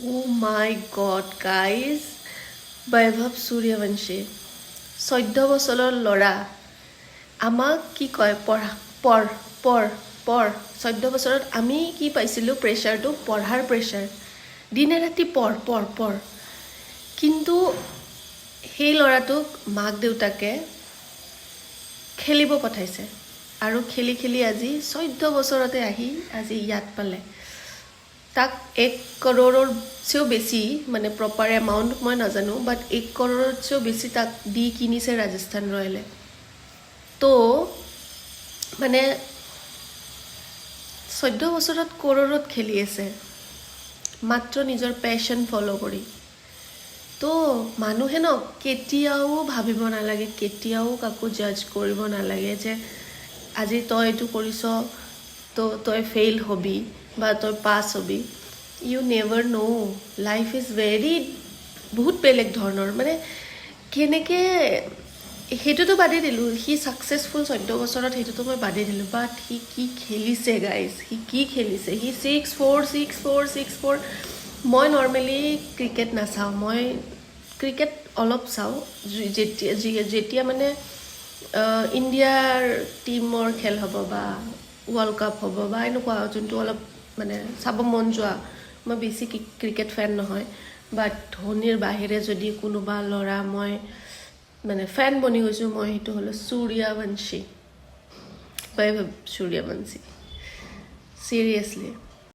Oh my god, guys. বৈভৱ সূৰ্যবংশী 14 বছৰৰ ল'ৰা আমাক কি কয় পঢ় 14 বছৰত আমি কি পাইছিলোঁ প্ৰেছাৰটো পঢ়াৰ প্ৰেছাৰ দিনে ৰাতি পঢ় কিন্তু সেই ল'ৰাটোক মাক দেউতাকে খেলিব পঠাইছে আৰু খেলি আজি 14 বছৰতে আহি আজি ইয়াত পালে তাক 1 কৰোৰৰ চেও বেছি মানে প্ৰপাৰ এমাউণ্ট মই নাজানো বাট 1 কৰোৰৰ চেও বেছি তাক দি কিনিছে ৰাজস্থান ৰয়েলে তো মানে 14 বছৰত কৰোৰত খেলি আছে মাত্ৰ নিজৰ পেশন ফলো কৰি তো মানুহে ন কেতিয়াও ভাবিব নালাগে কেতিয়াও কাকো জাজ কৰিব নালাগে যে আজি তই এইটো কৰিছ তো তই ফেইল হবি বা তই পাছ হবি you never know life is very বহুত বেলেগ ধৰণৰ মানে কেনেকৈ সেইটোতো বাদেই দিলোঁ সি ছাকচেছফুল 14 বছৰত সেইটোতো মই বাদেই দিলোঁ বাট সি কি খেলিছে গাইজ সি কি খেলিছে সি 6'4" মই নৰ্মেলি ক্ৰিকেট নাচাওঁ মই ক্ৰিকেট অলপ চাওঁ যেতিয়া মানে ইণ্ডিয়াৰ টীমৰ খেল হ'ব বা ৱৰ্ল্ড কাপ হ'ব বা এনেকুৱা যোনটো অলপ মানে চাব মন যোৱা মই বেছি ক্ৰিকেট ফেন নহয় বাট ধোনীৰ বাহিৰে যদি কোনোবা ল'ৰা মই মানে ফেন বনি গৈছোঁ মই সেইটো হ'লো সূৰ্যবংশী বৈভৱ সূৰ্যবংশী চিৰিয়াছলি